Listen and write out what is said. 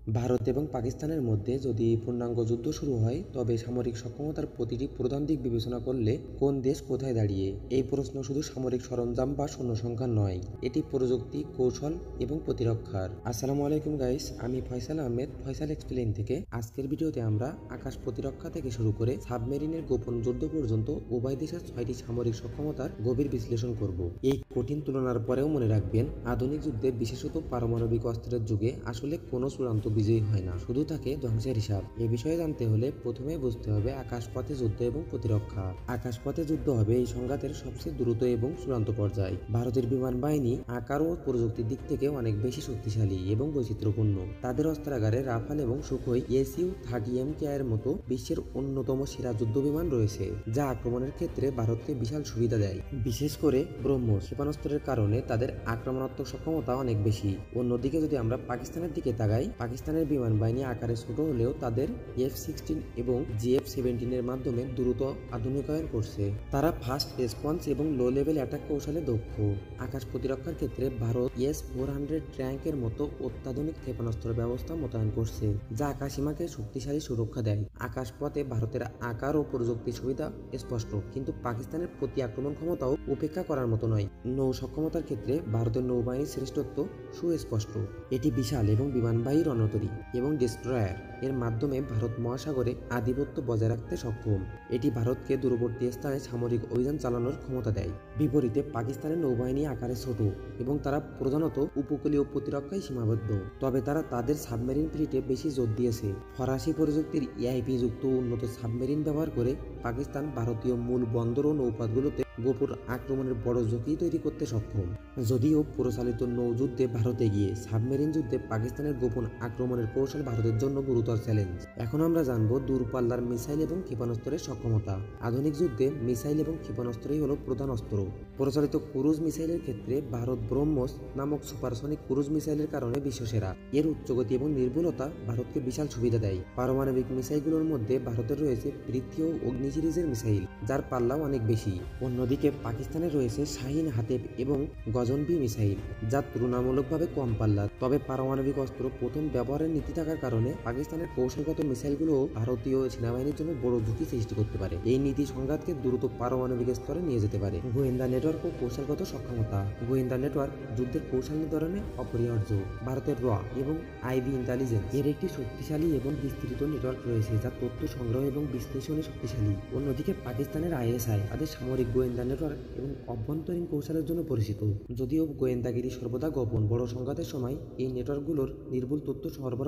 ভারত এবং পাকিস্তানের মধ্যে যদি পূর্ণাঙ্গ যুদ্ধ শুরু হয়, তবে সামরিক সক্ষমতার প্রতিটি প্রধান দিক বিবেচনা করলে কোন দেশ কোথায় দাঁড়িয়ে? এই প্রশ্ন শুধু সামরিক সরঞ্জাম বা সৈন্য সংখ্যা নয়, এটি প্রযুক্তি, কৌশল এবং প্রতিরক্ষার। আসসালামু আলাইকুম গাইস, আমি ফয়সাল আহমেদ, ফয়সাল এক্সপ্লেইন থেকে। আজকের ভিডিওতে আমরা আকাশ প্রতিরক্ষা থেকে শুরু করে সাবমেরিনের গোপন যুদ্ধ পর্যন্ত উভয় দেশের 6টি সামরিক সক্ষমতার গভীর বিশ্লেষণ করব। এই কঠিন তুলনার পরেও মনে রাখবেন, আধুনিক যুদ্ধে, বিশেষত পারমাণবিক অস্ত্রের যুগে, আসলে কোনো চূড়ান্ত বিজয়ী হয় না, শুধু থাকে ধ্বংসের হিসাব। এ বিষয়ে জানতে হলে প্রথমে বুঝতে হবে আকাশপথে যুদ্ধ এবং প্রতিরক্ষা। আকাশপথে যুদ্ধ হবে এই সংঘাতের সবচেয়ে দ্রুত এবং চূড়ান্ত পর্যায়। ভারতের বিমান বাহিনী আকার ও প্রযুক্তির দিক থেকে অনেক বেশি শক্তিশালী এবং বৈচিত্র্যপূর্ণ। তাদের অস্ত্রাগারে রাফাল এবং সুখোই SU-30MK এর মতো বিশ্বের অন্যতম সেরা যুদ্ধ বিমান রয়েছে, যা আক্রমণের ক্ষেত্রে ভারতকে বিশাল সুবিধা দেয়। বিশেষ করে ব্রহ্মোস ক্ষেপণাস্ত্রের কারণে তাদের আক্রমণাত্মক সক্ষমতা অনেক বেশি। অন্যদিকে যদি আমরা পাকিস্তানের দিকে তাকাই, পাকিস্তানের বিমান বাহিনী আকারে ছোট হলেও তাদের F-16 এবং GF-17 এর মাধ্যমে দ্রুত আধুনিকায়ন করছে। তারা ফাস্ট রেসপন্স এবং লো লেভেল অ্যাটাক কৌশলে দক্ষ। আকাশ প্রতিরক্ষার ক্ষেত্রে ভারত S-400 ট্যাঙ্কের মতো অত্যাধুনিক ক্ষেপণাস্ত্র ব্যবস্থা মোতায়েন করছে, যা আকাশসীমাকে শক্তিশালী সুরক্ষা দেয়। আকাশপথে ভারতের আকার ও প্রযুক্তির সুবিধা স্পষ্ট, কিন্তু পাকিস্তানের প্রতি আক্রমণ ক্ষমতাও উপেক্ষা করার মতো নয়। নৌ সক্ষমতার ক্ষেত্রে ভারতের নৌবাহিনীর শ্রেষ্ঠত্ব সুস্পষ্ট। এটি বিশাল এবং বিমানবাহী রণতরী এবং ডেস্ট্রয়ার এর মাধ্যমে ভারত মহাসাগরে আধিপত্য বজায় রাখতে সক্ষম। এটি ভারতকে দূরবর্তী স্থানে সামরিক অভিযান চালানোর ক্ষমতা দেয়। বিপরীতে পাকিস্তানের নৌবাহিনী আকারে ছোট এবং তারা প্রধানত উপকূলীয় প্রতিরক্ষায় সীমাবদ্ধ, তবে তারা তাদের সাবমেরিন ফ্লিটে বেশি জোর দিয়েছে। ফরাসি প্রযুক্তির EIP যুক্ত উন্নত সাবমেরিন ব্যবহার করে পাকিস্তান ভারতীয় মূল বন্দর ও নৌপথগুলোতে গোপন আক্রমণের বড় ঝুঁকি তৈরি করতে সক্ষম। যদিও পরিচালিত নৌযুদ্ধে ভারত এগিয়ে, সাবমেরিন যুদ্ধে পাকিস্তানের গোপন আক্রমণের কৌশল ভারতের জন্য গুরুতর চ্যালেঞ্জ। এখন আমরা জানব দূরপাল্লার মিসাইল এবং ক্ষেপণাস্ত্রের সক্ষমতা। আধুনিক যুদ্ধে মিসাইল এবং ক্ষেপণাস্ত্রই হল প্রধান অস্ত্র। পরিচালিত ক্রুজ মিসাইলের ক্ষেত্রে ভারত ব্রহ্মোস নামক সুপারসনিক ক্রুজ মিসাইলের কারণে বিশ্বসেরা। এর উচ্চগতি এবং নির্ভুলতা ভারতকে বিশাল সুবিধা দেয়। পারমাণবিক মিসাইলগুলোর মধ্যে ভারতের রয়েছে পৃথ্বী ও অগ্নি সিরিজের মিসাইল, যার পাল্লাও অনেক বেশি। অন্যদিকে পাকিস্তানের রয়েছে শাহিন, হাতেব এবং গজনভি মিসাইল, যা তুলনামূলকভাবে কম পাল্লার। তবে পারমাণবিক অস্ত্র প্রথম ব্যবহারের নীতি থাকার কারণে পাকিস্তানের কৌশলগত মিসাইলগুলো ভারতীয় সেনাবাহিনীর জন্য বড় ঝুঁকি সৃষ্টি করতে পারে। এই নীতি সংঘাতকে দ্রুত পারমাণবিক স্তরে নিয়ে যেতে পারে। গোয়েন্দা নেটওয়ার্ক ও কৌশলগত সক্ষমতা। গোয়েন্দা নেটওয়ার্ক যুদ্ধের কৌশল নির্ধারণে অপরিহার্য। ভারতের র এবং IB ইন্টেলিজেন্স এর একটি শক্তিশালী এবং বিস্তৃত নেটওয়ার্ক রয়েছে, যা তথ্য সংগ্রহ এবং বিশ্লেষণে শক্তিশালী। অন্যদিকে পাকিস্তানের ISI তাদের সামরিক গোয়েন্দা নেটওয়ার্ক এবং অভ্যন্তরীণ কৌশলের জন্য পরিচিত। যদিও গোয়েন্দাগিরি সর্বদা গোপন, বড় সংঘাতের সময় এই নেটওয়ার্কগুলোর নির্ভুল তথ্য সরবরাহ